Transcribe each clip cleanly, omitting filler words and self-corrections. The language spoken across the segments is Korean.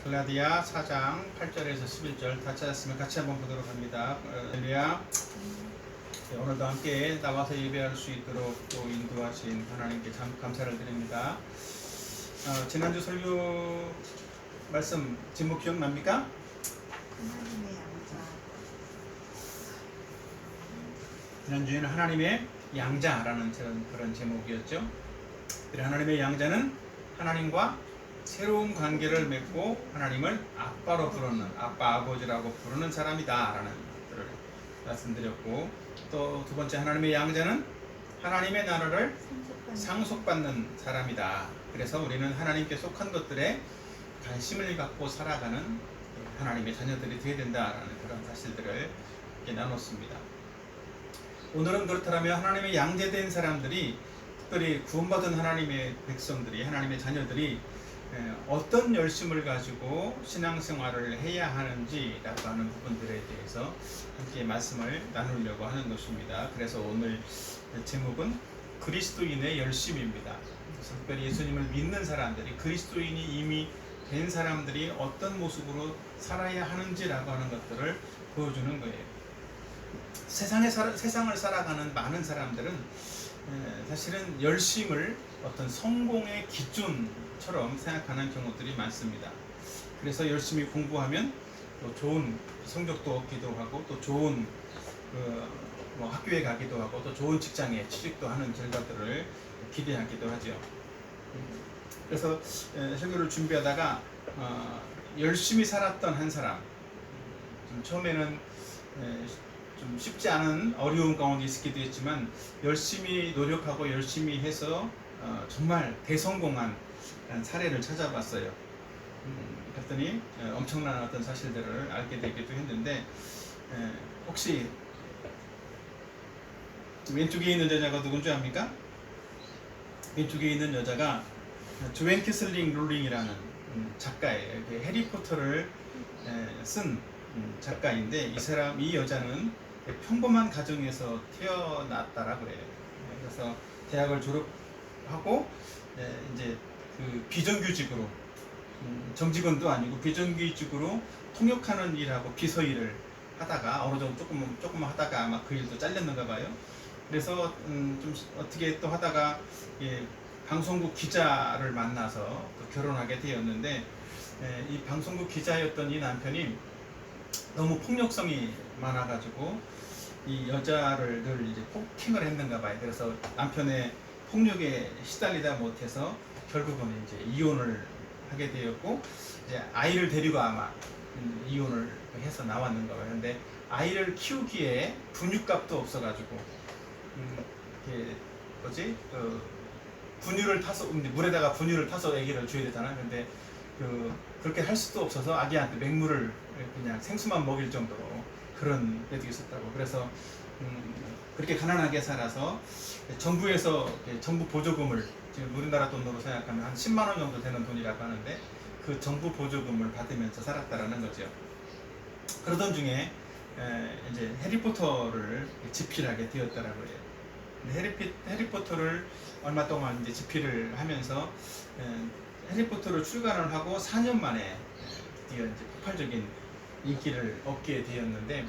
갈라디아 4장 8절에서 11절 다 찾았으면 같이 한번 보도록 합니다. 할렐루야. 오늘도 함께 나와서 예배할 수 있도록 또 인도하신 하나님께 참 감사를 드립니다. 지난주 설교 말씀 제목 기억납니까? 하나님의 양자. 지난주에는 하나님의 양자라는 그런 제목이었죠. 하나님의 양자는 하나님과 새로운 관계를 맺고 하나님을 아빠로 부르는, 아빠 아버지라고 부르는 사람이다 라는 것들을 말씀드렸고, 또 두 번째 하나님의 양자는 하나님의 나라를 상속받는 사람이다. 그래서 우리는 하나님께 속한 것들에 관심을 갖고 살아가는 하나님의 자녀들이 되어야 된다라는 그런 사실들을 이렇게 나눴습니다. 오늘은 그렇다면 하나님의 양자된 사람들이, 특별히 구원받은 하나님의 백성들이, 하나님의 자녀들이 어떤 열심을 가지고 신앙생활을 해야 하는지라고 하는 부분들에 대해서 함께 말씀을 나누려고 하는 것입니다. 그래서 오늘 제목은 그리스도인의 열심입니다. 특별히 예수님을 믿는 사람들이, 그리스도인이 이미 된 사람들이 어떤 모습으로 살아야 하는지라고 하는 것들을 보여주는 거예요. 세상을 살아가는 많은 사람들은 사실은 열심을 어떤 성공의 기준처럼 생각하는 경우들이 많습니다. 그래서 열심히 공부하면 또 좋은 성적도 얻기도 하고, 또 좋은 학교에 가기도 하고, 또 좋은 직장에 취직도 하는 결과들을 기대하기도 하죠. 그래서 설교를 준비하다가 열심히 살았던 한 사람, 좀 처음에는 좀 쉽지 않은 어려운 가운데 있기도 했지만 열심히 노력하고 열심히 해서 정말 대성공한 사례를 찾아봤어요. 그랬더니 엄청난 어떤 사실들을 알게 되기도 했는데, 혹시 왼쪽에 있는 여자가 누군지 압니까? 왼쪽에 있는 여자가 조앤 캐슬링 롤링이라는 작가예요. 해리포터를 쓴 작가인데, 이 여자는 평범한 가정에서 태어났다라고 해요. 그래서 대학을 졸업하고 이제 그 비정규직으로, 정직원도 아니고 비정규직으로 통역하는 일하고 비서 일을 하다가 어느 정도 조금 하다가 아마 그 일도 잘렸는가 봐요. 그래서 좀 어떻게 또 하다가 방송국 기자를 만나서 또 결혼하게 되었는데, 이 방송국 기자였던 이 남편이 너무 폭력성이 많아가지고 이 여자를 늘 이제 폭행을 했는가 봐요. 그래서 남편의 폭력에 시달리다 못해서 결국은 이제 이혼을 하게 되었고, 이제 아이를 데리고 아마 이혼을 해서 나왔는가 봐요. 근데 아이를 키우기에 분유값도 없어가지고 분유를 타서, 물에다가 분유를 타서 아기를 줘야 되잖아요. 근데 그렇게 할 수도 없어서 아기한테 맹물을 그냥 생수만 먹일 정도로 그런 애도 있었다고. 그래서 그렇게 가난하게 살아서 정부에서 정부 보조금을, 지금 우리나라 돈으로 생각하면 한 10만 원 정도 되는 돈이라고 하는데, 그 정부 보조금을 받으면서 살았다라는 거죠. 그러던 중에 이제 해리포터를 집필하게 되었다라고 해요. 해리포터를 얼마 동안 이제 집필을 하면서 해리포터를 출간을 하고 4년 만에 드디어 이제 폭발적인 인기를 얻게 되었는데,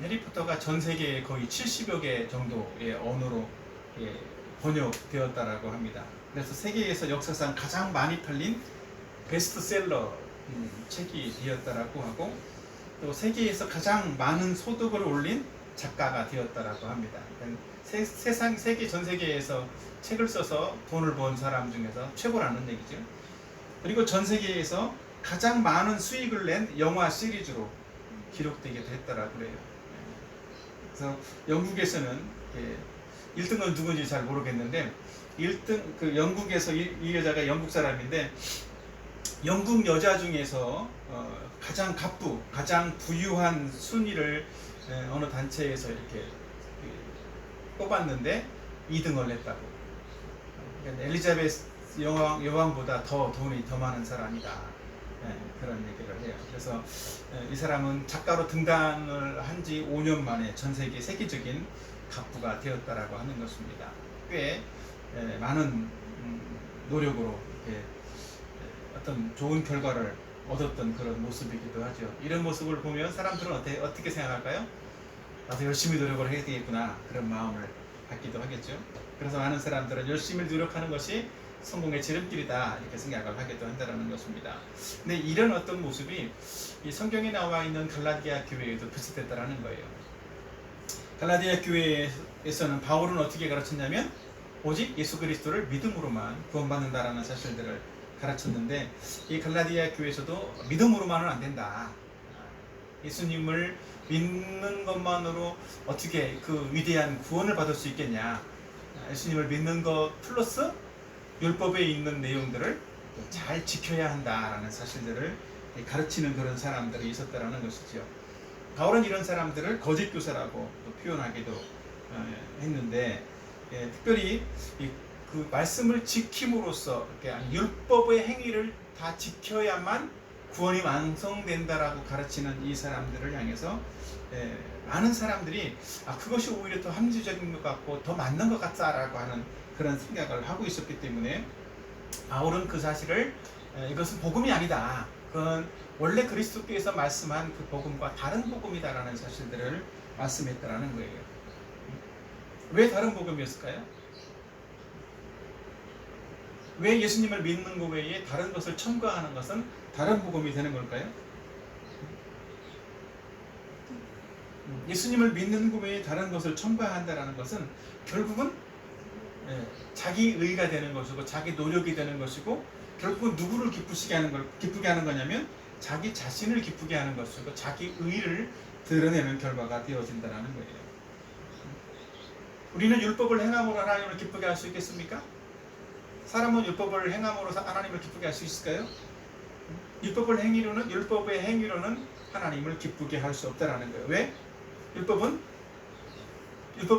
해리포터가 전 세계에 거의 70여 개 정도의 언어로 번역되었다라고 합니다. 그래서 세계에서 역사상 가장 많이 팔린 베스트셀러 책이 되었다라고 하고, 또 세계에서 가장 많은 소득을 올린 작가가 되었다라고 합니다. 세계 전 세계에서 책을 써서 돈을 번 사람 중에서 최고라는 얘기죠. 그리고 전 세계에서 가장 많은 수익을 낸 영화 시리즈로 기록되기도 했다라고 그래요. 그래서 영국에서는 1등은 누군지 잘 모르겠는데, 1등 영국에서 이 여자가 영국 사람인데, 영국 여자 중에서 가장 가장 부유한 순위를 어느 단체에서 이렇게 뽑았는데 2등을 했다고. 엘리자베스 여왕보다 돈이 더 많은 사람이다. 그런 얘기를 해요. 그래서 이 사람은 작가로 등단을 한 지 5년 만에 전 세계 세계적인 갑부가 되었다라고 하는 것입니다. 꽤 많은 노력으로 이렇게 어떤 좋은 결과를 얻었던 그런 모습이기도 하죠. 이런 모습을 보면 사람들은 어떻게 생각할까요? 나도 열심히 노력을 해야 되겠구나, 그런 마음을 갖기도 하겠죠. 그래서 많은 사람들은 열심히 노력하는 것이 성공의 지름길이다, 이렇게 생각을 하기도 한다는 것입니다. 근데 이런 어떤 모습이 이 성경에 나와 있는 갈라디아 교회에도 비슷했다는 거예요. 갈라디아 교회에서는 바울은 어떻게 가르쳤냐면 오직 예수 그리스도를 믿음으로만 구원받는다라는 사실들을 가르쳤는데, 이 갈라디아 교회에서도 믿음으로만은 안 된다. 예수님을 믿는 것만으로 어떻게 그 위대한 구원을 받을 수 있겠냐. 예수님을 믿는 것 플러스 율법에 있는 내용들을 잘 지켜야 한다라는 사실들을 가르치는 그런 사람들이 있었다라는 것이죠. 바울은 이런 사람들을 거짓 교사라고 또 표현하기도 했는데, 특별히 그 말씀을 지킴으로써 율법의 행위를 다 지켜야만 구원이 완성된다라고 가르치는 이 사람들을 향해서 많은 사람들이 그것이 오히려 더 합리적인 것 같고 더 맞는 것 같다라고 하는 그런 생각을 하고 있었기 때문에 바울은 그 사실을 이것은 복음이 아니다, 그건 원래 그리스도께서 말씀한 그 복음과 다른 복음이다라는 사실들을 말씀했다라는 거예요. 왜 다른 복음이었을까요? 왜 예수님을 믿는 것 외에 다른 것을 첨가하는 것은 다른 복음이 되는 걸까요? 예수님을 믿는 것 외에 다른 것을 첨가한다는 것은 결국은 자기 의가 되는 것이고 자기 노력이 되는 것이고, 결국은 누구를 기쁘게 하는 거냐면 자기 자신을 기쁘게 하는 것이고 자기 의를 드러내는 결과가 되어진다는 거예요. 우리는 율법을 행함으로 하나님을 기쁘게 할 수 있겠습니까? 사람은 율법을 행함으로 하나님을 기쁘게 할 수 있을까요? 율법의 행위로는 하나님을 기쁘게 할 수 없다라는 거예요. 왜? 율법을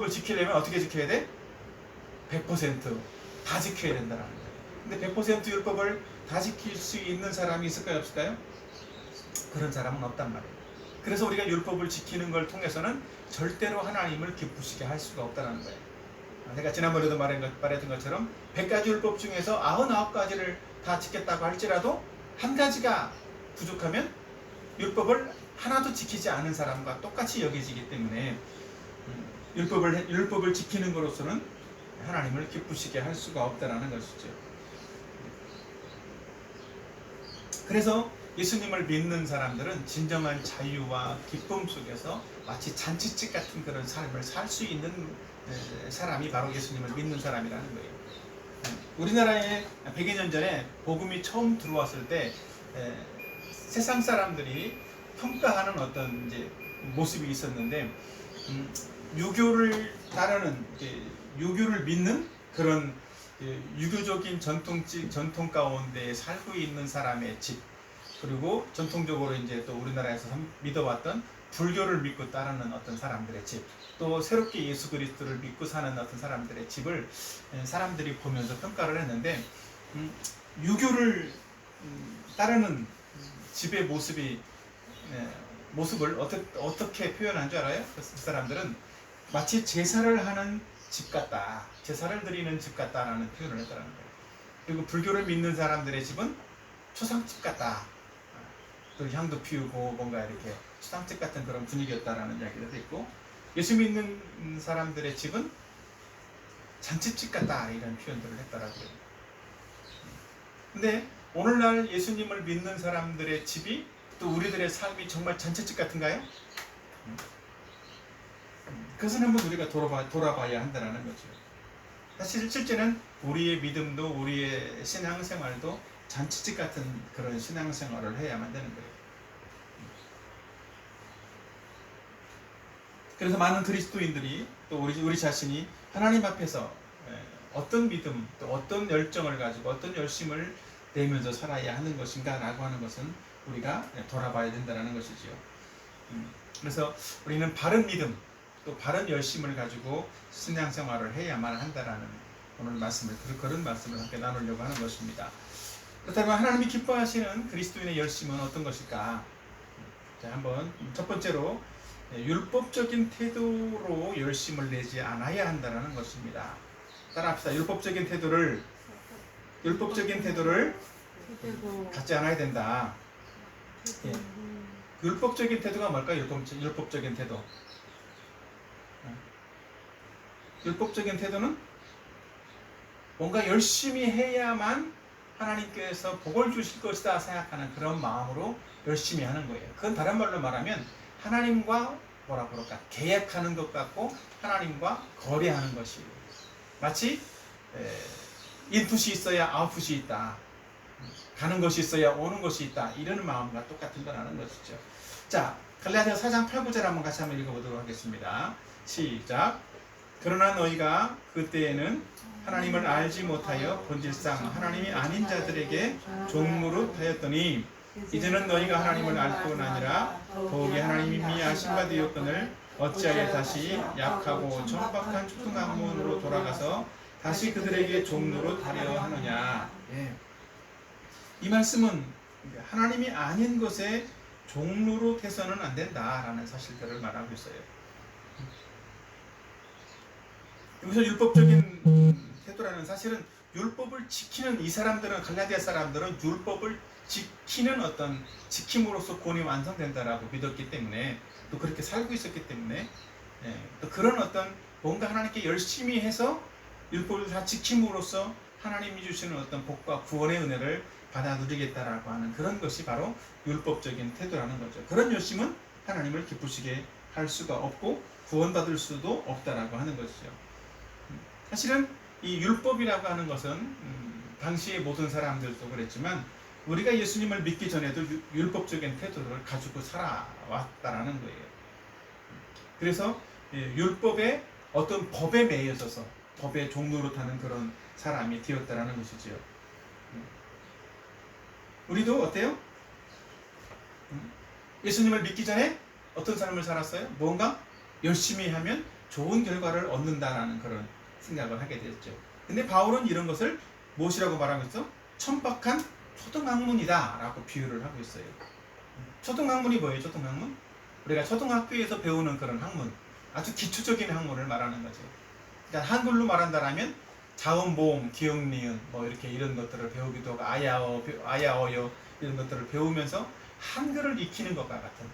지키려면 어떻게 지켜야 돼? 100% 다 지켜야 된다는 거예요. 근데 100% 율법을 다 지킬 수 있는 사람이 있을까요, 없을까요? 그런 사람은 없단 말이에요. 그래서 우리가 율법을 지키는 걸 통해서는 절대로 하나님을 기쁘시게 할 수가 없다는 거예요. 내가 지난번에도 말했던 것처럼 100가지 율법 중에서 99가지를 다 지켰다고 할지라도 한 가지가 부족하면 율법을 하나도 지키지 않은 사람과 똑같이 여겨지기 때문에 율법을 지키는 것으로서는 하나님을 기쁘시게 할 수가 없다는 것이죠. 그래서 예수님을 믿는 사람들은 진정한 자유와 기쁨 속에서 마치 잔치집 같은 그런 삶을 살 수 있는 사람이 바로 예수님을 믿는 사람이라는 거예요. 우리나라에 100여 년 전에 복음이 처음 들어왔을 때 세상 사람들이 평가하는 어떤 이제 모습이 있었는데, 유교를 따르는, 유교를 믿는 그런 유교적인 전통 가운데 살고 있는 사람의 집, 그리고 전통적으로 이제 또 우리나라에서 믿어왔던 불교를 믿고 따르는 어떤 사람들의 집, 또 새롭게 예수 그리스도를 믿고 사는 어떤 사람들의 집을 사람들이 보면서 평가를 했는데, 유교를 따르는 집의 모습을 어떻게 표현한 줄 알아요? 그 사람들은 마치 제사를 하는 집 같다, 제사를 드리는 집 같다라는 표현을 했다는 거예요. 그리고 불교를 믿는 사람들의 집은 초상집 같다, 또 향도 피우고 뭔가 이렇게 초상집 같은 그런 분위기였다라는 이야기도 있고, 예수 믿는 사람들의 집은 잔치집 같다, 이런 표현들을 했더라고요. 근데 오늘날 예수님을 믿는 사람들의 집이, 또 우리들의 삶이 정말 잔치집 같은가요? 그것은 한번 우리가 돌아봐야 한다는 거죠. 사실 실제는 우리의 믿음도 우리의 신앙생활도 잔치집 같은 그런 신앙생활을 해야만 되는 거예요. 그래서 많은 그리스도인들이 또 우리 자신이 하나님 앞에서 어떤 믿음, 또 어떤 열정을 가지고 어떤 열심을 내면서 살아야 하는 것인가 라고 하는 것은 우리가 돌아봐야 된다는 것이지요. 그래서 우리는 바른 믿음, 또 바른 열심을 가지고 신앙생활을 해야만 한다라는 오늘 그런 말씀을 함께 나누려고 하는 것입니다. 그렇다면 하나님이 기뻐하시는 그리스도인의 열심은 어떤 것일까? 자, 한번 첫 번째로 율법적인 태도로 열심을 내지 않아야 한다는 것입니다. 따라합시다. 율법적인 태도를 갖지 않아야 된다. 예. 율법적인 태도가 뭘까요? 율법적인 태도. 율법적인 태도는 뭔가 열심히 해야만 하나님께서 복을 주실 것이다 생각하는 그런 마음으로 열심히 하는 거예요. 그건 다른 말로 말하면 하나님과 뭐라 그럴까? 계약하는 것 같고 하나님과 거래하는 것이에요. 마치 인풋이 있어야 아웃풋이 있다. 가는 것이 있어야 오는 것이 있다. 이런 마음과 똑같은 거라는 것이죠. 자, 갈라디아서 4장 8, 9절 같이 한번 읽어보도록 하겠습니다. 시작. 그러나 너희가 그때에는 하나님을 알지 못하여 본질상 하나님이 아닌 자들에게 종노릇 하였더니 이제는 너희가 하나님을 알 뿐 아니라 더욱이 하나님이 아신 바 되었거늘 어찌하여 다시 약하고 천박한 초등학문으로 돌아가서 다시 그들에게 종노릇 하려 하느냐. 예. 이 말씀은 하나님이 아닌 것에 종노릇 해서는 안 된다라는 사실들을 말하고 있어요. 여기서 율법적인 태도라는 사실은 율법을 지키는 이 사람들은 갈라디아 사람들은 율법을 지키는 어떤 지킴으로써 구원이 완성된다라고 믿었기 때문에 또 그렇게 살고 있었기 때문에 또 그런 어떤 뭔가 하나님께 열심히 해서 율법을 다 지킴으로써 하나님이 주시는 어떤 복과 구원의 은혜를 받아 누리겠다라고 하는 그런 것이 바로 율법적인 태도라는 거죠. 그런 열심은 하나님을 기쁘시게 할 수가 없고 구원받을 수도 없다라고 하는 것이죠. 사실은 이 율법이라고 하는 것은 당시의 모든 사람들도 그랬지만 우리가 예수님을 믿기 전에도 율법적인 태도를 가지고 살아왔다라는 거예요. 그래서 율법의 어떤 법에 매여져서 법의 종노릇하는 그런 사람이 되었다라는 것이지요. 우리도 어때요? 예수님을 믿기 전에 어떤 삶을 살았어요? 뭔가 열심히 하면 좋은 결과를 얻는다라는 그런 생각을 하게 됐죠. 근데 바울은 이런 것을 무엇이라고 말하고 있어? 천박한 초등학문이다 라고 비유를 하고 있어요. 초등학문이 뭐예요? 초등학문? 우리가 초등학교에서 배우는 그런 학문, 아주 기초적인 학문을 말하는 거죠. 그러니까 한글로 말한다면 자음, 모음, 기역, 니은 뭐 이렇게 이런 것들을 배우기도 하고 아야어요 이런 것들을 배우면서 한글을 익히는 것과 같은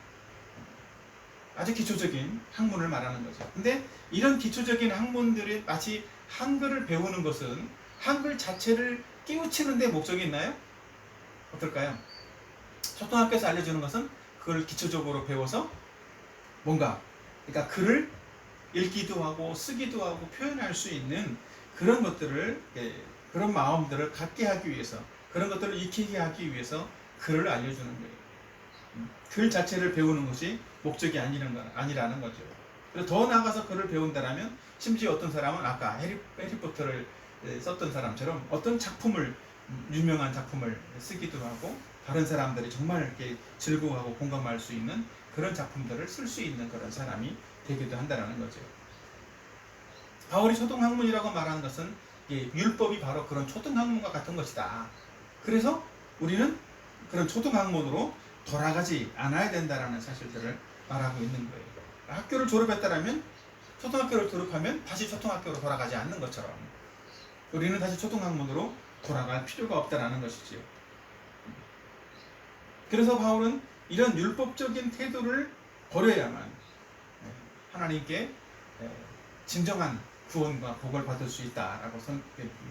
아주 기초적인 학문을 말하는 거죠. 근데 이런 기초적인 학문들이 마치 한글을 배우는 것은 한글 자체를 깨우치는 데 목적이 있나요? 어떨까요? 초등학교에서 알려주는 것은 그걸 기초적으로 배워서 뭔가 그러니까 글을 읽기도 하고 쓰기도 하고 표현할 수 있는 그런 것들을 그런 마음들을 갖게 하기 위해서 그런 것들을 익히게 하기 위해서 글을 알려주는 거예요. 글 자체를 배우는 것이 목적이 아니라는 거죠. 그래서 더 나아가서 글을 배운다면 심지어 어떤 사람은 아까 해리포터를 썼던 사람처럼 어떤 작품을 유명한 작품을 쓰기도 하고 다른 사람들이 정말 이렇게 즐거워하고 공감할 수 있는 그런 작품들을 쓸 수 있는 그런 사람이 되기도 한다는 거죠. 바울이 초등학문이라고 말하는 것은 율법이 바로 그런 초등학문과 같은 것이다. 그래서 우리는 그런 초등학문으로 돌아가지 않아야 된다는 사실들을 말하고 있는 거예요. 학교를 졸업했다면 초등학교를 졸업하면 다시 초등학교로 돌아가지 않는 것처럼 우리는 다시 초등학문으로 돌아갈 필요가 없다는 것이지요. 그래서 바울은 이런 율법적인 태도를 버려야만 하나님께 진정한 구원과 복을 받을 수 있다라고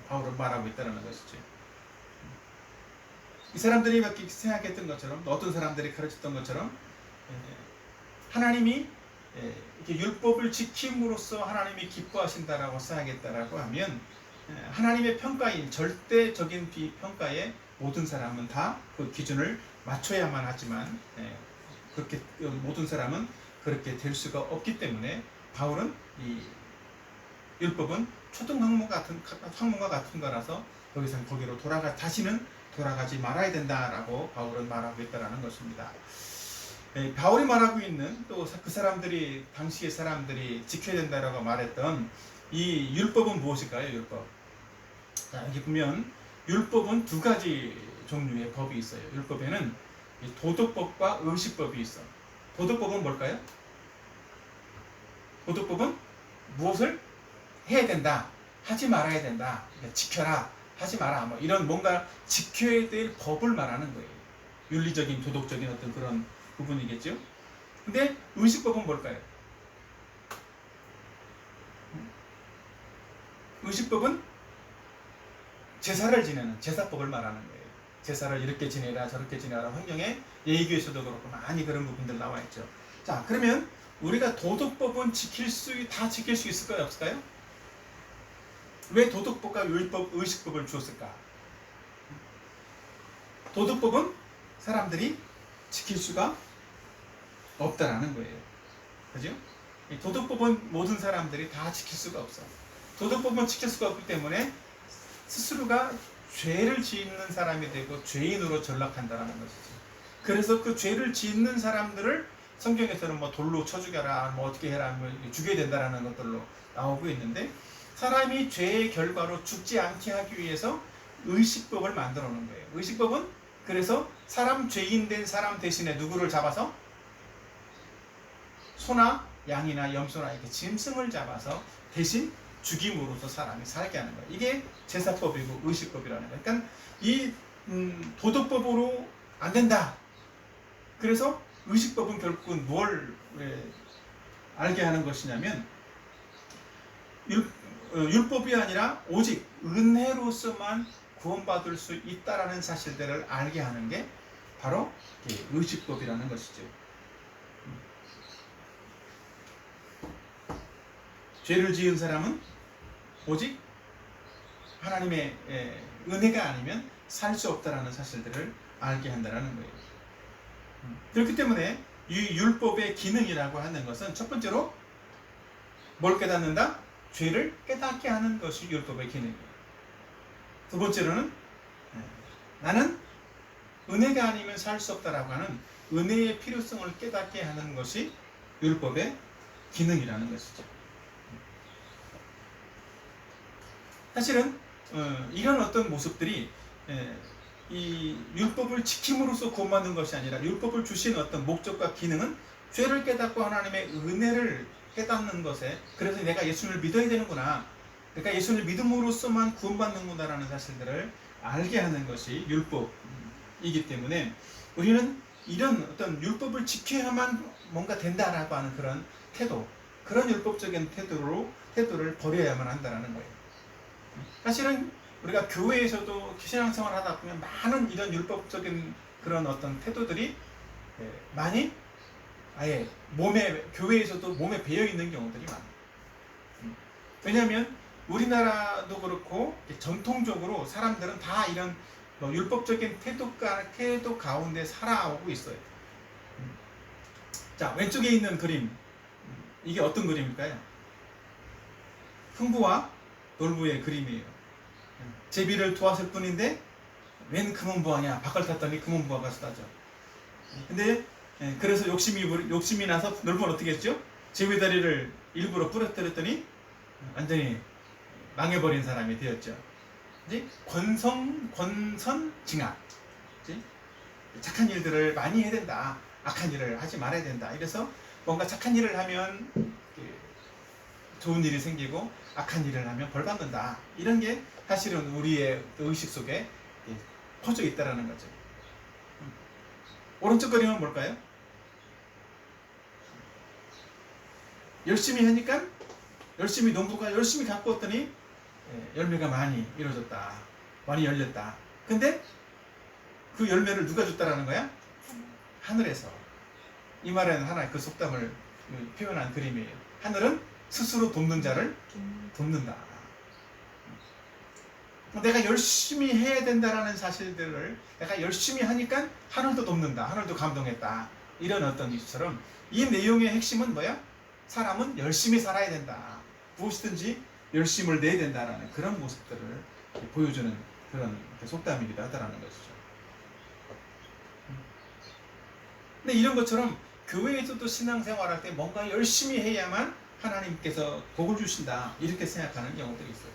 바울은 말하고 있다는 것이죠. 이 사람들이 생각했던 것처럼 어떤 사람들이 가르쳤던 것처럼 하나님이 이렇게 율법을 지킴으로써 하나님이 기뻐하신다라고 생각했다라고 하면 하나님의 평가인 절대적인 평가에 모든 사람은 다 그 기준을 맞춰야만 하지만 그렇게 모든 사람은 그렇게 될 수가 없기 때문에 바울은 이 율법은 초등학문과 같은 거라서 더 이상 거기로 다시는 돌아가지 말아야 된다라고 바울은 말하고 있다는 것입니다. 바울이 말하고 있는 또 그 사람들이 당시의 사람들이 지켜야 된다라고 말했던 이 율법은 무엇일까요? 율법. 자, 여기 보면 율법은 두 가지 종류의 법이 있어요. 율법에는 도덕법과 의식법이 있어. 도덕법은 뭘까요? 도덕법은 무엇을 해야 된다, 하지 말아야 된다, 지켜라, 하지 마라, 뭐 이런 뭔가 지켜야 될 법을 말하는 거예요. 윤리적인 도덕적인 어떤 그런 부분이겠죠. 근데 의식법은 뭘까요? 의식법은 제사를 지내는 제사법을 말하는 거예요. 제사를 이렇게 지내라 저렇게 지내라 환경에 예의교에서도 그렇고 많이 그런 부분들 나와 있죠. 자, 그러면 우리가 도덕법은 다 지킬 수 있을까요? 없을까요? 왜 도덕법과 율법, 의식법을 주었을까? 도덕법은 사람들이 지킬 수가 없다라는 거예요. 그죠? 이 도덕법은 모든 사람들이 다 지킬 수가 없어. 도덕법은 지킬 수가 없기 때문에 스스로가 죄를 짓는 사람이 되고 죄인으로 전락한다는 것이죠. 그래서 그 죄를 짓는 사람들을 성경에서는 뭐 돌로 쳐 죽여라, 뭐 어떻게 해라, 뭐 죽여야 된다라는 것들로 나오고 있는데, 사람이 죄의 결과로 죽지 않게 하기 위해서 의식법을 만들어 놓은 거예요. 의식법은 그래서 죄인 된 사람 대신에 누구를 잡아서 소나 양이나 염소나 이렇게 짐승을 잡아서 대신 죽임으로써 사람이 살게 하는 거예요. 이게 제사법이고 의식법이라는 거예요. 그러니까 이 도덕법으로 안 된다. 그래서 의식법은 결국은 뭘 알게 하는 것이냐면 율법이 아니라 오직 은혜로서만 구원받을 수 있다라는 사실들을 알게 하는 게 바로 의식법이라는 것이죠. 죄를 지은 사람은 오직 하나님의 은혜가 아니면 살 수 없다라는 사실들을 알게 한다는 거예요. 그렇기 때문에 이 율법의 기능이라고 하는 것은 첫 번째로 뭘 깨닫는다? 죄를 깨닫게 하는 것이 율법의 기능이에요. 두 번째로는 나는 은혜가 아니면 살 수 없다라고 하는 은혜의 필요성을 깨닫게 하는 것이 율법의 기능이라는 것이죠. 사실은 이런 어떤 모습들이 이 율법을 지킴으로써 구원받는 것이 아니라 율법을 주신 어떤 목적과 기능은 죄를 깨닫고 하나님의 은혜를 깨닫는 것에, 그래서 내가 예수를 믿어야 되는구나, 내가 예수를 믿음으로써만 구원받는구나라는 사실들을 알게 하는 것이 율법이기 때문에 우리는 이런 어떤 율법을 지켜야만 뭔가 된다라고 하는 그런 태도, 그런 율법적인 태도를 버려야만 한다는 거예요. 사실은 우리가 교회에서도 신앙생활을 하다 보면 많은 이런 율법적인 그런 어떤 태도들이 많이 아예 교회에서도 몸에 배어 있는 경우들이 많아요. 왜냐하면 우리나라도 그렇고 전통적으로 사람들은 다 이런 율법적인 태도 가운데 살아오고 있어요. 자, 왼쪽에 있는 그림, 이게 어떤 그림일까요? 흥부와 놀부의 그림이에요. 제비를 도왔을 뿐인데 웬 금은부화냐, 박을 탔더니 금은부화가 쏟아져. 근데 그래서 욕심이 나서 놀부는 어떻게 했죠? 제비다리를 일부러 부러뜨렸더니 완전히 망해버린 사람이 되었죠. 이제 권선징악, 착한 일들을 많이 해야 된다, 악한 일을 하지 말아야 된다. 이래서 뭔가 착한 일을 하면 좋은 일이 생기고 악한 일을 하면 벌 받는다. 이런 게 사실은 우리의 의식 속에 퍼져 있다라는 거죠. 오른쪽 그림은 뭘까요? 열심히 하니까 농부가 열심히 갖고 왔더니 열매가 많이 이루어졌다, 많이 열렸다. 근데 그 열매를 누가 줬다라는 거야? 하늘에서. 이 말은 하나의 그 속담을 표현한 그림이에요. 하늘은 스스로 돕는 자를 돕는다. 내가 열심히 해야 된다라는 사실들을 내가 열심히 하니까 하늘도 돕는다, 하늘도 감동했다, 이런 어떤 이유처럼 이 내용의 핵심은 뭐야? 사람은 열심히 살아야 된다, 무엇이든지 열심을 내야 된다라는 그런 모습들을 보여주는 그런 속담이기도 하다라는 것이죠. 근데 이런 것처럼 교회에서도 신앙생활할 때 뭔가 열심히 해야만 하나님께서 복을 주신다, 이렇게 생각하는 경우들이 있어요.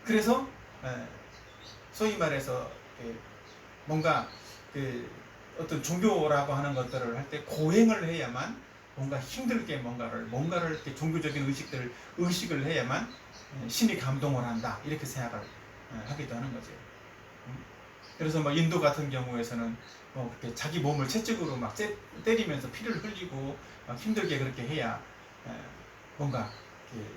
그래서 소위 말해서 뭔가 어떤 종교라고 하는 것들을 할 때 고행을 해야만, 뭔가 힘들게 뭔가를 이렇게 종교적인 의식을 해야만 신이 감동을 한다, 이렇게 생각을 하기도 하는 거죠. 그래서 뭐 인도 같은 경우에서는 그렇게 자기 몸을 채찍으로 막 때리면서 피를 흘리고 막 힘들게 그렇게 해야 뭔가 이렇게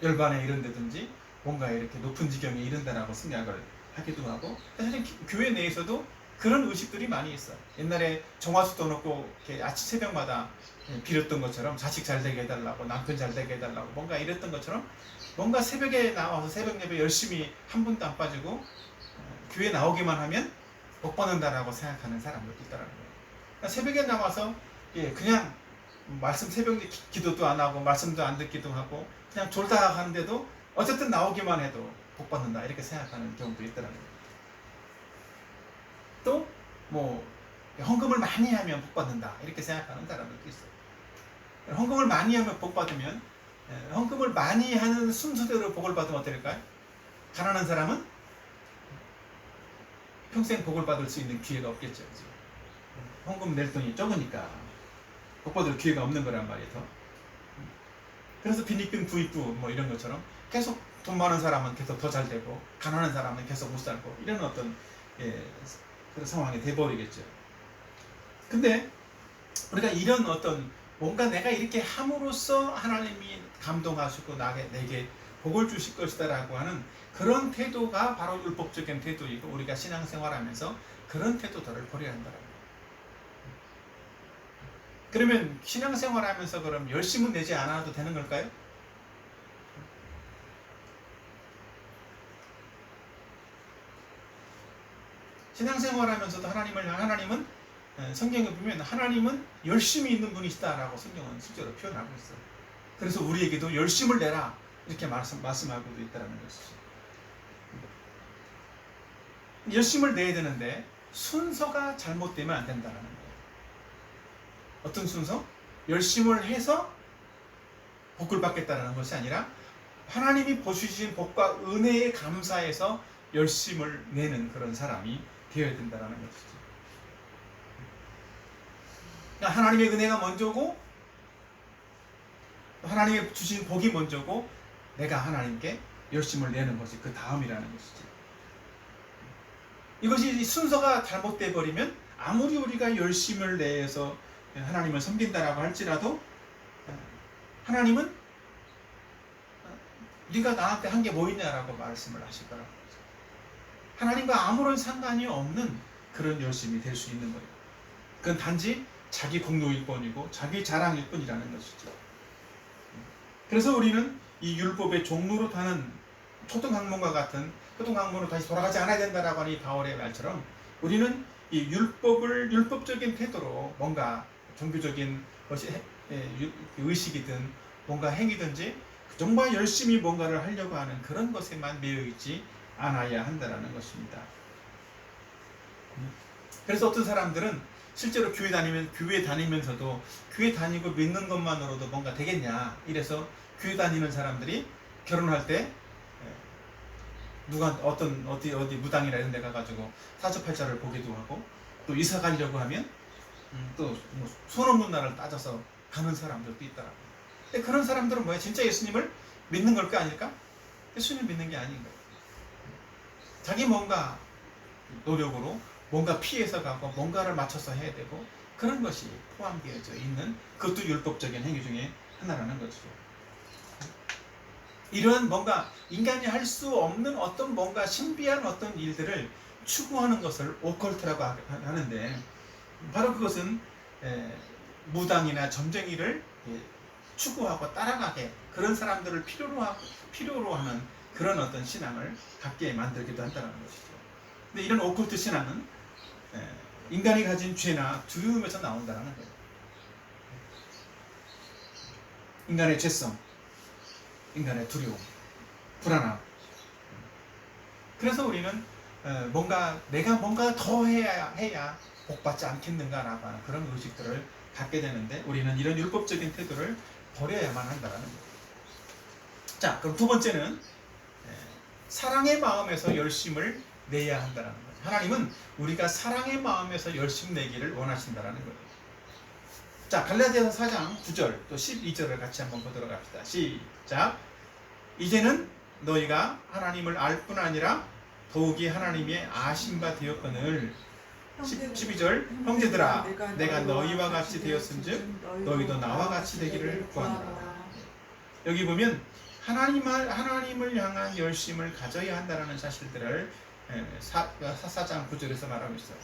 열반에 이른다든지 뭔가 이렇게 높은 지경에 이른다라고 생각을 하기도 하고, 사실 교회 내에서도 그런 의식들이 많이 있어. 옛날에 정화수도 놓고 이렇게 아침 새벽마다 빌었던 것처럼 자식 잘 되게 해달라고, 남편 잘 되게 해달라고 뭔가 이랬던 것처럼, 뭔가 새벽에 나와서 새벽 예배 열심히 한 분도 안 빠지고 교회 나오기만 하면 복 받는다라고 생각하는 사람들도 있다는 거예요. 그러니까 새벽에 나와서 그냥 말씀 새벽 기도도 안 하고 말씀도 안 듣기도 하고 그냥 졸다 하는데도 어쨌든 나오기만 해도 복 받는다 이렇게 생각하는 경우도 있더라고요. 또 뭐 헌금을 많이 하면 복 받는다 이렇게 생각하는 사람들도 있어요. 헌금을 많이 하면 복 받으면, 헌금을 많이 하는 순서대로 복을 받으면 어떨까요? 가난한 사람은 평생 복을 받을 수 있는 기회가 없겠죠. 그죠? 헌금 낼 돈이 적으니까 복 받을 기회가 없는 거란 말이죠. 그래서 빈익빈 부익부 뭐 이런 것처럼 계속 돈 많은 사람은 계속 더 잘 되고 가난한 사람은 계속 못 살고 이런 어떤 그런 상황이 돼버리겠죠. 근데 우리가 이런 어떤 뭔가 내가 이렇게 함으로써 하나님이 감동하시고 내게 복을 주실 것이다 라고 하는 그런 태도가 바로 율법적인 태도이고, 우리가 신앙생활하면서 그런 태도들을 버려야 한다는 거예요. 그러면 신앙생활하면서 그럼 열심은 내지 않아도 되는 걸까요? 신앙생활하면서도 하나님은 성경에 보면 하나님은 열심히 있는 분이시다라고 성경은 실제로 표현하고 있어요. 그래서 우리에게도 열심을 내라 이렇게 말씀하고도 있다는 것이죠. 열심을 내야 되는데 순서가 잘못되면 안 된다는 거예요. 어떤 순서? 열심을 해서 복을 받겠다는 것이 아니라 하나님이 보시신 복과 은혜에 감사해서 열심을 내는 그런 사람이 되어야 된다는 것이죠. 그러니까 하나님의 은혜가 먼저고 하나님이 주신 복이 먼저고 내가 하나님께 열심을 내는 것이 그 다음이라는 것이죠. 이것이 순서가 잘못돼 버리면 아무리 우리가 열심을 내서 하나님을 섬긴다라고 할지라도 하나님은 네가 나한테 한 게 뭐 있냐라고 말씀을 하실 거라고. 하나님과 아무런 상관이 없는 그런 열심이 될 수 있는 거예요. 그건 단지 자기 공로일 뿐이고 자기 자랑일 뿐이라는 것이죠. 그래서 우리는 이 율법의 종로로 타는 초등학문과 같은, 초등학문으로 다시 돌아가지 않아야 된다라고 하는 이 바울의 말처럼 우리는 이 율법적인 태도로 뭔가 종교적인 것이 의식이든 뭔가 행위든지 정말 열심히 뭔가를 하려고 하는 그런 것에만 매여 있지 않아야 한다는 것입니다. 그래서 어떤 사람들은 실제로 교회 다니면서도 교회 다니고 믿는 것만으로도 뭔가 되겠냐 이래서 교회 다니는 사람들이 결혼할 때 누가 어디 무당이나 이런 데 가가지고 사주팔자를 보기도 하고, 또 이사 가려고 하면 또 손 없는 날을 따져서 가는 사람들도 있더라고요. 근데 그런 사람들은 뭐야? 진짜 예수님을 믿는 걸까 아닐까? 예수님 믿는 게 아닌 거예요. 자기 뭔가 노력으로 뭔가 피해서 가고 뭔가를 맞춰서 해야 되고 그런 것이 포함되어져 있는, 그것도 율법적인 행위 중에 하나라는 것이죠. 이런 뭔가 인간이 할 수 없는 어떤 뭔가 신비한 어떤 일들을 추구하는 것을 오컬트라고 하는데, 바로 그것은 무당이나 점쟁이를 추구하고 따라가게, 그런 사람들을 필요로 하는 그런 어떤 신앙을 갖게 만들기도 한다는 것이죠. 근데 이런 오컬트 신앙은 인간이 가진 죄나 두려움에서 나온다는 거예요. 인간의 죄성, 인간의 두려움, 불안함. 그래서 우리는 내가 뭔가 더 해야 복받지 않겠는가라고 하는 그런 의식들을 갖게 되는데, 우리는 이런 율법적인 태도를 버려야만 한다는 거예요. 자, 그럼 두 번째는 사랑의 마음에서 열심을 내야 한다는 거예요. 하나님은 우리가 사랑의 마음에서 열심 내기를 원하신다는 거예요. 자, 갈라디아서 4장 9절 또 12절을 같이 한번 보도록 합시다. 시작. 이제는 너희가 하나님을 알 뿐 아니라 더욱이 하나님의 아신 바 되었거늘 12절 형제들아 내가 너희와 같이 되었은즉 너희도 나와 같이 되기를 구하노라. 여기 보면 하나님을 향한 열심을 가져야 한다는 사실들을 4장 9절에서 말하고 있어요.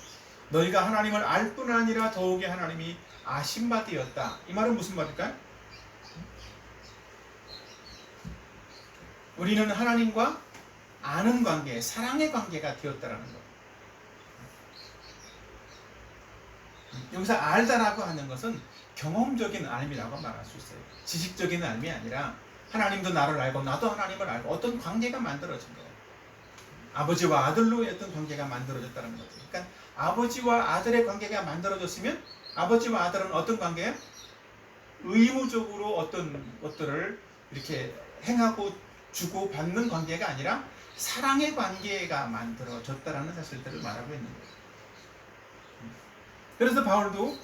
너희가 하나님을 알 뿐 아니라 더욱이 하나님이 아신 바 되었다. 이 말은 무슨 말일까요? 우리는 하나님과 아는 관계, 사랑의 관계가 되었다라는 것. 여기서 알다라고 하는 것은 경험적인 알미라고 말할 수 있어요. 지식적인 알미 아니라 하나님도 나를 알고 나도 하나님을 알고 어떤 관계가 만들어진 거예요. 아버지와 아들로의 어떤 관계가 만들어졌다는 거죠. 그러니까 아버지와 아들의 관계가 만들어졌으면 아버지와 아들은 어떤 관계예요? 의무적으로 어떤 것들을 이렇게 행하고 주고 받는 관계가 아니라 사랑의 관계가 만들어졌다라는 사실들을 말하고 있는 거예요. 그래서 바울도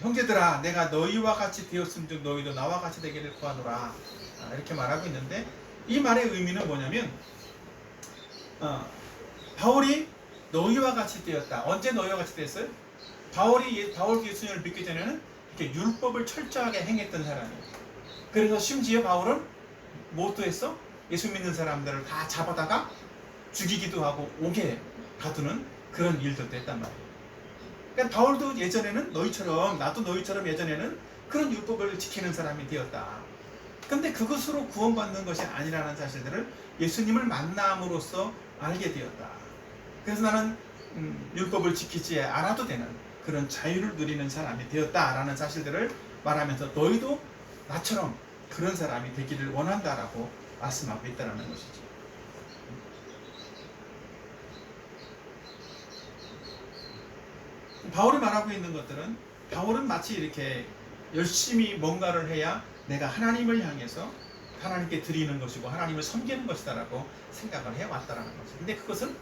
형제들아 내가 너희와 같이 되었음즉 너희도 나와 같이 되기를 구하노라 이렇게 말하고 있는데 이 말의 의미는 뭐냐면 바울이 너희와 같이 되었다. 언제 너희와 같이 됐어요? 바울 예수님을 믿기 전에는 이렇게 율법을 철저하게 행했던 사람이에요. 그래서 심지어 바울은 뭐도 했어? 예수 믿는 사람들을 다 잡아다가 죽이기도 하고 옥에 가두는 그런 일들도 했단 말이에요. 그러니까 바울도 예전에는 너희처럼 나도 너희처럼 예전에는 그런 율법을 지키는 사람이 되었다. 근데 그것으로 구원받는 것이 아니라는 사실들을 예수님을 만남으로써 알게 되었다. 그래서 나는 율법을 지키지 않아도 되는 그런 자유를 누리는 사람이 되었다라는 사실들을 말하면서 너희도 나처럼 그런 사람이 되기를 원한다라고 말씀하고 있다는 것이죠. 바울이 말하고 있는 것들은 바울은 마치 이렇게 열심히 뭔가를 해야 내가 하나님을 향해서 하나님께 드리는 것이고 하나님을 섬기는 것이다라고 생각을 해왔다라는 거죠. 근데 그것은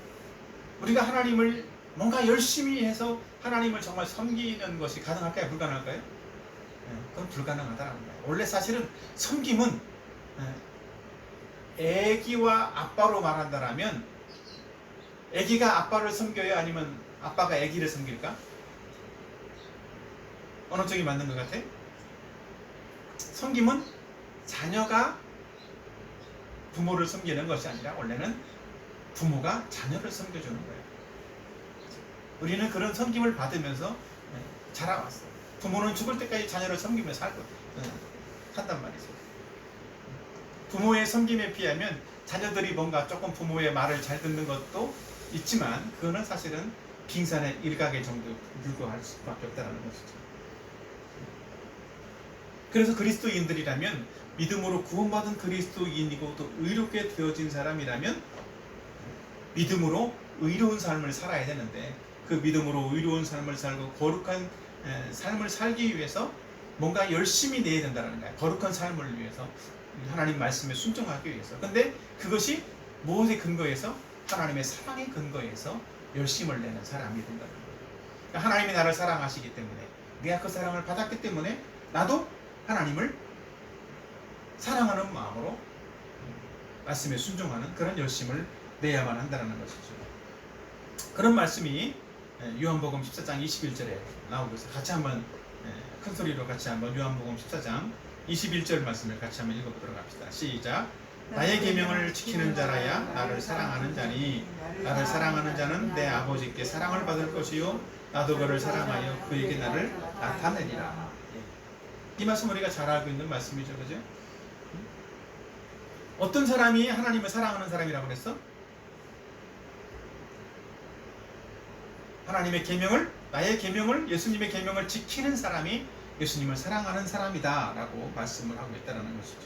우리가 하나님을 뭔가 열심히 해서 하나님을 정말 섬기는 것이 가능할까요? 불가능할까요? 그건 불가능하다라는 거예요. 원래 사실은 섬김은 애기와 아빠로 말한다라면 애기가 아빠를 섬겨요? 아니면 아빠가 애기를 섬길까? 어느 쪽이 맞는 것 같아? 섬김은 자녀가 부모를 섬기는 것이 아니라 원래는 부모가 자녀를 섬겨주는 거예요. 우리는 그런 섬김을 받으면서 자라왔어요. 부모는 죽을 때까지 자녀를 섬기며 산단 말이죠. 부모의 섬김에 비하면 자녀들이 뭔가 조금 부모의 말을 잘 듣는 것도 있지만 그거는 사실은 빙산의 일각의 정도 불과할 수밖에 없다는 것이죠. 그래서 그리스도인들이라면 믿음으로 구원받은 그리스도인이고 또 의롭게 되어진 사람이라면 믿음으로 의로운 삶을 살아야 되는데 그 믿음으로 의로운 삶을 살고 거룩한 삶을 살기 위해서 뭔가 열심히 내야 된다는 거예요. 거룩한 삶을 위해서 하나님 말씀에 순종하기 위해서. 근데 그것이 무엇의 근거에서? 하나님의 사랑의 근거에서 열심을 내는 사람이 된다는 거예요. 그러니까 하나님이 나를 사랑하시기 때문에 내가 그 사랑을 받았기 때문에 나도 하나님을 사랑하는 마음으로 말씀에 순종하는 그런 열심을 내야만 한다는 것이죠. 그런 말씀이 요한복음 14장 21절에 나오고 있어요. 같이 한번 큰 소리로 같이 한번 요한복음 14장 21절 말씀을 같이 한번 읽어보도록 합시다. 시작. 나의 계명을 지키는 자라야 나를 사랑하는 자니 나를 사랑하는 자는 내 아버지께 사랑을 받을 것이요 나도 그를 사랑하여 그에게 나를 나타내리라. 이 말씀 우리가 잘 알고 있는 말씀이죠. 그죠? 어떤 사람이 하나님을 사랑하는 사람이라고 그랬어? 하나님의 계명을, 나의 계명을, 예수님의 계명을 지키는 사람이 예수님을 사랑하는 사람이다 라고 말씀을 하고 있다는 것이죠.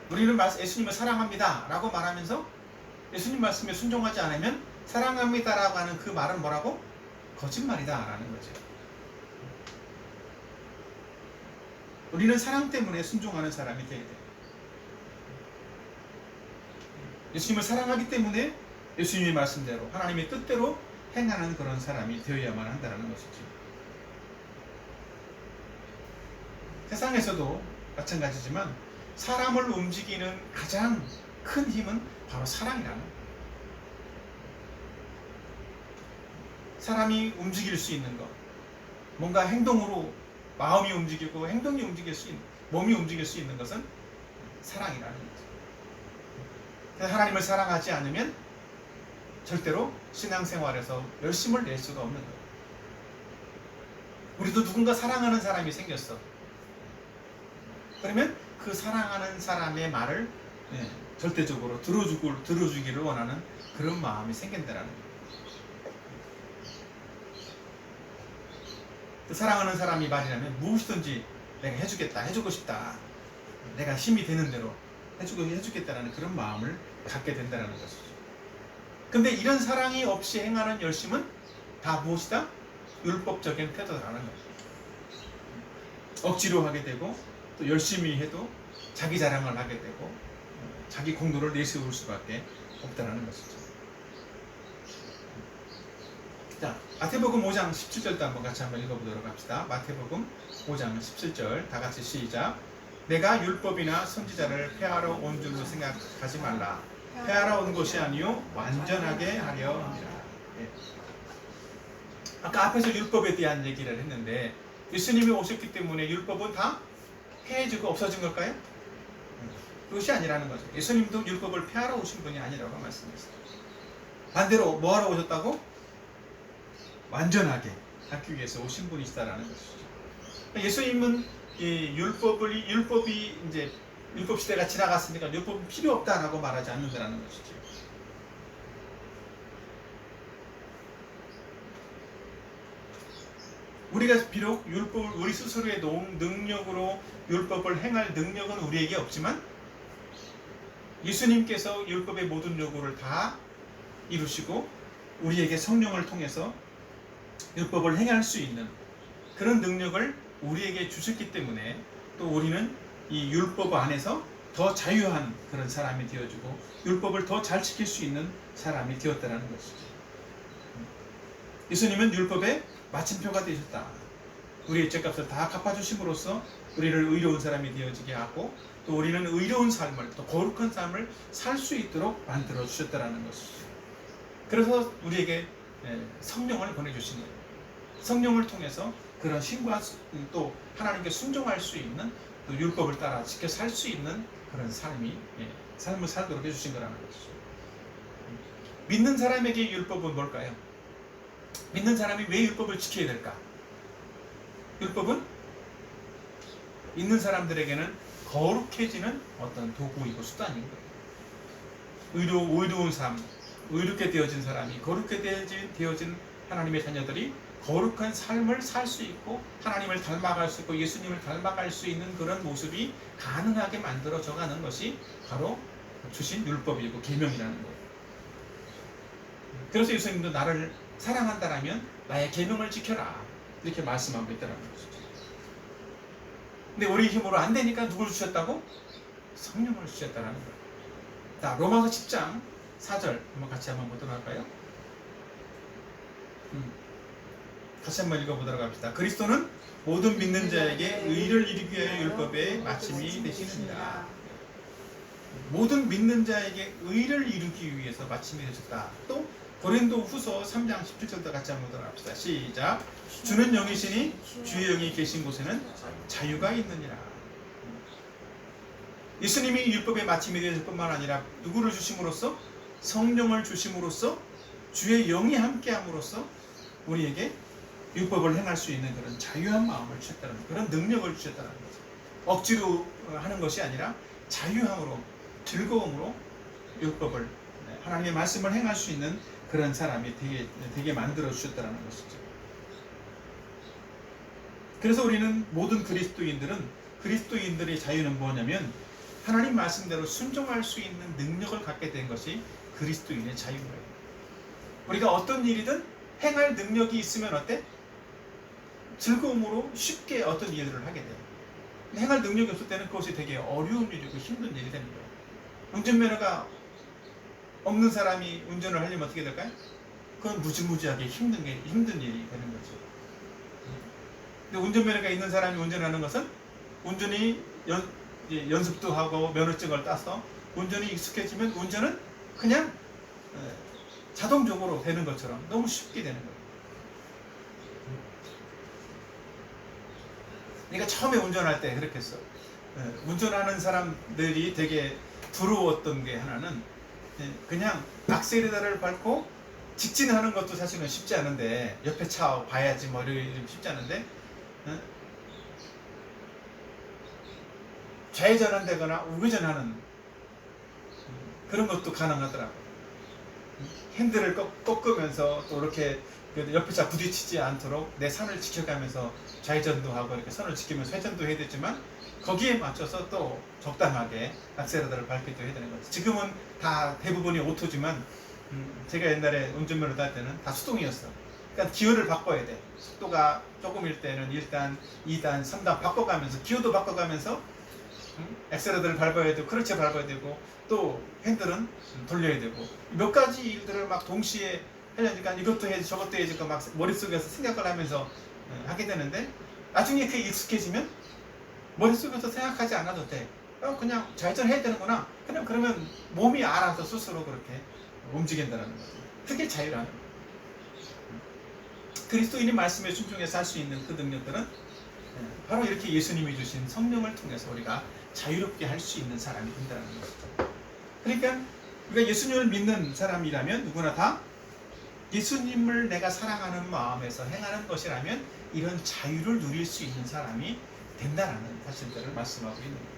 우리는 예수님을 사랑합니다 라고 말하면서 예수님 말씀에 순종하지 않으면 사랑합니다 라고 하는 그 말은 뭐라고? 거짓말이다 라는 거죠. 우리는 사랑 때문에 순종하는 사람이 되어야 돼요. 예수님을 사랑하기 때문에 예수님의 말씀대로 하나님의 뜻대로 행하는 그런 사람이 되어야만 한다는 것이죠. 세상에서도 마찬가지지만 사람을 움직이는 가장 큰 힘은 바로 사랑이라는 거예요. 사람이 움직일 수 있는 것, 뭔가 행동으로 마음이 움직이고 행동이 움직일 수 있는, 몸이 움직일 수 있는 것은 사랑이라는 거죠. 그래서 하나님을 사랑하지 않으면 절대로 신앙생활에서 열심을 낼 수가 없는 거예요. 우리도 누군가 사랑하는 사람이 생겼어. 그러면 그 사랑하는 사람의 말을 절대적으로 들어주기를 원하는 그런 마음이 생긴다는 거예요. 그 사랑하는 사람이 말이라면 무엇이든지 내가 해주겠다, 해주고 싶다, 내가 힘이 되는 대로 해주겠다라는 그런 마음을 갖게 된다는 것이죠. 근데 이런 사랑이 없이 행하는 열심은 다 무엇이다? 율법적인 태도라는 거예요. 억지로 하게 되고 또 열심히 해도 자기 자랑을 하게 되고 자기 공로를 내세울 수밖에 없다는 것이죠. 자, 마태복음 5장 17절도 한번 같이 한번 읽어보도록 합시다. 마태복음 5장 17절 다 같이 시작. 내가 율법이나 선지자를 폐하러 온 줄로 생각하지 말라. 폐하러 온 것이 아니요 완전하게 하려 합니다. 예. 아까 앞에서 율법에 대한 얘기를 했는데 예수님이 오셨기 때문에 율법은 다 폐해지고 없어진 걸까요? 그것이 아니라는 거죠. 예수님도 율법을 폐하러 오신 분이 아니라고 말씀했어요. 반대로 뭐하러 오셨다고? 완전하게 하기 위해서 오신 분이시다라는 것이죠. 예수님은 율법이 이제 율법 시대가 지나갔으니까 율법은 필요 없다라고 말하지 않는다는 것이죠. 우리가 비록 율법을 우리 스스로의 능력으로 율법을 행할 능력은 우리에게 없지만 예수님께서 율법의 모든 요구를 다 이루시고 우리에게 성령을 통해서 율법을 행할 수 있는 그런 능력을 우리에게 주셨기 때문에 또 우리는 이 율법 안에서 더 자유한 그런 사람이 되어주고 율법을 더 잘 지킬 수 있는 사람이 되었다는 것이죠. 예수님은 율법의 마침표가 되셨다. 우리의 죄값을 다 갚아주심으로써 우리를 의로운 사람이 되어지게 하고 또 우리는 의로운 삶을 또 거룩한 삶을 살 수 있도록 만들어 주셨다는 것이죠. 그래서 우리에게 성령을 보내주신 거예요. 성령을 통해서 그런 신과 또 하나님께 순종할 수 있는 또 율법을 따라 지켜 살 수 있는 그런 삶을 살도록 해주신 거라는 것이죠. 믿는 사람에게 율법은 뭘까요? 믿는 사람이 왜 율법을 지켜야 될까? 율법은 믿는 사람들에게는 거룩해지는 어떤 도구이고 수단인 거예요. 의로운 삶, 의롭게 되어진 사람이 거룩게 되어진 하나님의 자녀들이 거룩한 삶을 살 수 있고 하나님을 닮아갈 수 있고 예수님을 닮아갈 수 있는 그런 모습이 가능하게 만들어져가는 것이 바로 주신 율법이고 계명이라는 거예요. 그래서 예수님도 나를 사랑한다라면 나의 계명을 지켜라 이렇게 말씀하고 있다는 것이죠. 근데 우리 힘으로 안 되니까 누굴 주셨다고? 성령을 주셨다는 거예요. 자, 로마서 10장 4절 같이 한번 보도록 할까요? 같이 한번 읽어보도록 합시다. 그리스도는 모든 믿는 자에게 의를 이루기 위하여 율법의 마침이 되시느니라. 모든 믿는 자에게 의를 이루기 위해서 마침이 되셨다. 또 고린도 후서 3장 17절도 같이 한번 보도록 합시다. 시작. 주는 영이시니 주의 영이 계신 곳에는 자유가 있느니라. 예수님이 율법의 마침이 되실 뿐만 아니라 누구를 주심으로써? 성령을 주심으로써 주의 영이 함께함으로써 우리에게 율법을 행할 수 있는 그런 자유한 마음을 주셨다는 그런 능력을 주셨다는 거죠. 억지로 하는 것이 아니라 자유함으로 즐거움으로 율법을 하나님의 말씀을 행할 수 있는 그런 사람이 되게 만들어 주셨다는 것이죠. 그래서 우리는 모든 그리스도인들의 자유는 뭐냐면 하나님 말씀대로 순종할 수 있는 능력을 갖게 된 것이 그리스도인의 자유인 거예요. 우리가 어떤 일이든 행할 능력이 있으면 어때? 즐거움으로 쉽게 어떤 일들을 하게 돼요. 행할 능력이 없을 때는 그것이 되게 어려운 일이고 힘든 일이 되는 거예요. 운전면허가 없는 사람이 운전을 하려면 어떻게 될까요? 그건 무지무지하게 힘든 일이 되는 거죠. 근데 운전면허가 있는 사람이 운전하는 것은 운전이 이제 연습도 하고 면허증을 따서 운전이 익숙해지면 운전은 그냥 자동적으로 되는 것처럼 너무 쉽게 되는 거예요. 그러니까 처음에 운전할 때 그렇게 했어. 운전하는 사람들이 되게 부러웠던 게 하나는 그냥 악셀레터를 밟고 직진하는 것도 사실은 쉽지 않은데 옆에 차 봐야지 뭐 이러기 쉽지 않은데 좌회전한다거나 우회전하는 그런 것도 가능하더라고. 핸들을 꺾으면서 또 이렇게 옆에 차 부딪히지 않도록 내 선을 지켜가면서 좌회전도 하고 이렇게 선을 지키면서 회전도 해야 되지만 거기에 맞춰서 또 적당하게 악셀레터를 밟기도 해야 되는 거죠. 지금은 다 대부분이 오토지만 제가 옛날에 운전면허 딸 때는 다 수동이었어. 그러니까 기어를 바꿔야 돼. 속도가 조금일 때는 1단, 2단, 3단 바꿔가면서 기어도 바꿔가면서 엑셀레터를 밟아야 되고 크러치 밟아야 되고 또 핸들은 돌려야 되고 몇 가지 일들을 막 동시에 하려니까 이것도 해야지 저것도 해야지 막 머릿속에서 생각을 하면서 하게 되는데 나중에 그게 익숙해지면 머릿속에서 생각하지 않아도 돼. 그냥 좌회전 해야 되는구나. 그냥 그러면 몸이 알아서 스스로 그렇게 움직인다는 거죠. 그게 자유라는 거예요. 그리스도인이 말씀에 순종해서 할 수 있는 그 능력들은 바로 이렇게 예수님이 주신 성령을 통해서 우리가 자유롭게 할 수 있는 사람이 된다는 것이죠. 그러니까 우리가 예수님을 믿는 사람이라면 누구나 다 예수님을 내가 사랑하는 마음에서 행하는 것이라면 이런 자유를 누릴 수 있는 사람이 된다는 사실들을 말씀하고 있는 거예요.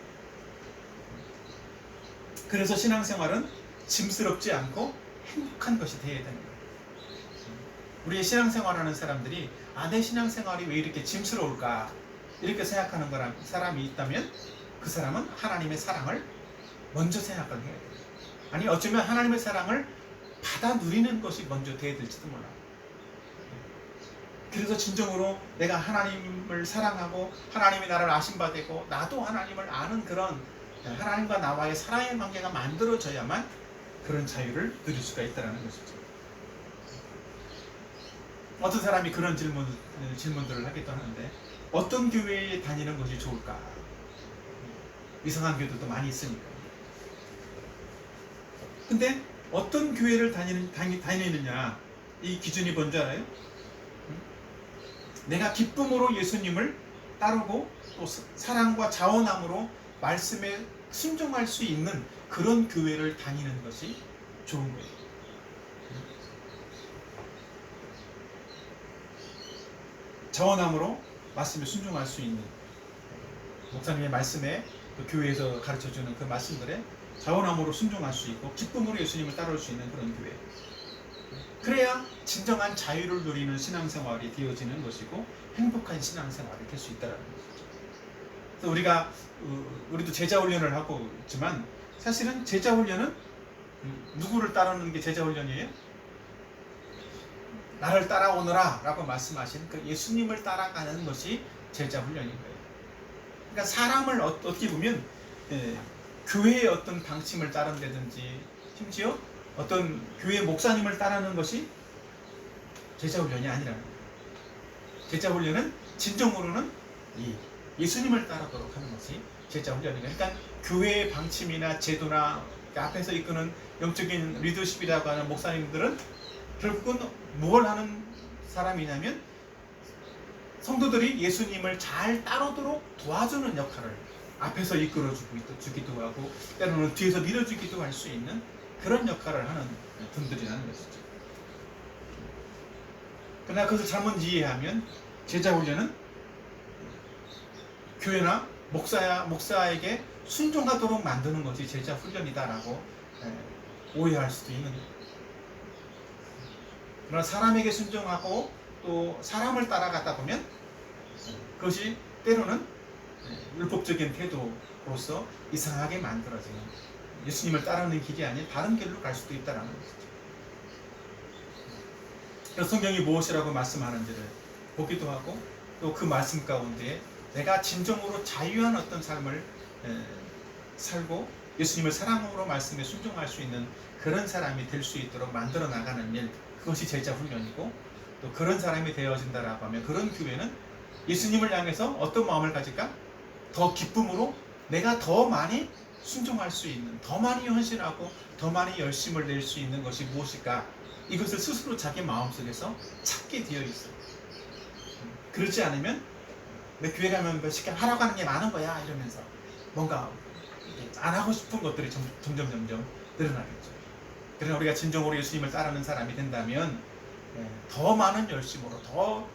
그래서 신앙생활은 짐스럽지 않고 행복한 것이 되어야 되는 거예요. 우리의 신앙생활하는 사람들이 내 신앙생활이 왜 이렇게 짐스러울까 이렇게 생각하는 사람이 있다면 그 사람은 하나님의 사랑을 먼저 생각을 해야 돼요. 아니 어쩌면 하나님의 사랑을 받아 누리는 것이 먼저 돼야 될지도 몰라요. 그래서 진정으로 내가 하나님을 사랑하고 하나님이 나를 아심받고 나도 하나님을 아는 그런 하나님과 나와의 사랑의 관계가 만들어져야만 그런 자유를 누릴 수가 있다는 것이죠. 어떤 사람이 그런 질문들을 하기도 하는데 어떤 교회에 다니는 것이 좋을까? 이상한 교회들도 많이 있으니까. 근데 어떤 교회를 다니느냐 이 기준이 뭔지 알아요? 내가 기쁨으로 예수님을 따르고 또 사랑과 자원함으로 말씀에 순종할 수 있는 그런 교회를 다니는 것이 좋은 거예요. 자원함으로 말씀에 순종할 수 있는 목사님의 말씀에 그 교회에서 가르쳐주는 그 말씀들에 자원함으로 순종할 수 있고 기쁨으로 예수님을 따라올 수 있는 그런 교회. 그래야 진정한 자유를 누리는 신앙생활이 되어지는 것이고 행복한 신앙생활이 될 수 있다는 것이죠. 그래서 우리도 제자훈련을 하고 있지만 사실은 제자훈련은 누구를 따르는 게 제자훈련이에요? 나를 따라오너라 라고 말씀하신 그 예수님을 따라가는 것이 제자훈련인 거예요. 그러니까 사람을 어떻게 보면 교회의 어떤 방침을 따른다든지 심지어 어떤 교회 목사님을 따르는 것이 제자훈련이 아니라는 거예요. 제자훈련은 진정으로는 예수님을 따르도록 하는 것이 제자훈련이에요. 그러니까 교회의 방침이나 제도나 앞에서 이끄는 영적인 리더십이라고 하는 목사님들은 결국은 뭘 하는 사람이냐면 성도들이 예수님을 잘 따르도록 도와주는 역할을 앞에서 이끌어주기도 하고 때로는 뒤에서 밀어주기도 할 수 있는 그런 역할을 하는 분들이라는 것이죠. 그러나 그것을 잘못 이해하면 제자훈련은 교회나 목사에게 순종하도록 만드는 것이 제자훈련이다라고 오해할 수도 있는 거예요. 그러나 사람에게 순종하고 또 사람을 따라가다 보면 그것이 때로는 율법적인 태도로서 이상하게 만들어지는 예수님을 따르는 길이 아닌 다른 길로 갈 수도 있다는 것이죠. 그래서 성경이 무엇이라고 말씀하는지를 보기도 하고 또 그 말씀 가운데 내가 진정으로 자유한 어떤 삶을 살고 예수님을 사랑으로 말씀에 순종할 수 있는 그런 사람이 될 수 있도록 만들어 나가는 일, 그것이 제자훈련이고 또 그런 사람이 되어진다라고 하면 그런 교회는 예수님을 향해서 어떤 마음을 가질까? 더 기쁨으로 내가 더 많이 순종할 수 있는, 더 많이 헌신하고 더 많이 열심을 낼 수 있는 것이 무엇일까? 이것을 스스로 자기 마음속에서 찾게 되어 있어요. 그렇지 않으면 내 교회 가면 몇 시간 하라고 하는 게 많은 거야 이러면서 뭔가 안 하고 싶은 것들이 점점 늘어나겠죠. 그러나 우리가 진정으로 예수님을 따르는 사람이 된다면 더 많은 열심으로, 더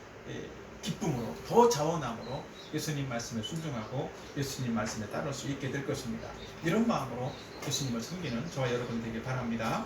기쁨으로, 더 자원함으로 예수님 말씀에 순종하고 예수님 말씀에 따를 수 있게 될 것입니다. 이런 마음으로 예수님을 섬기는 저와 여러분 되길 바랍니다.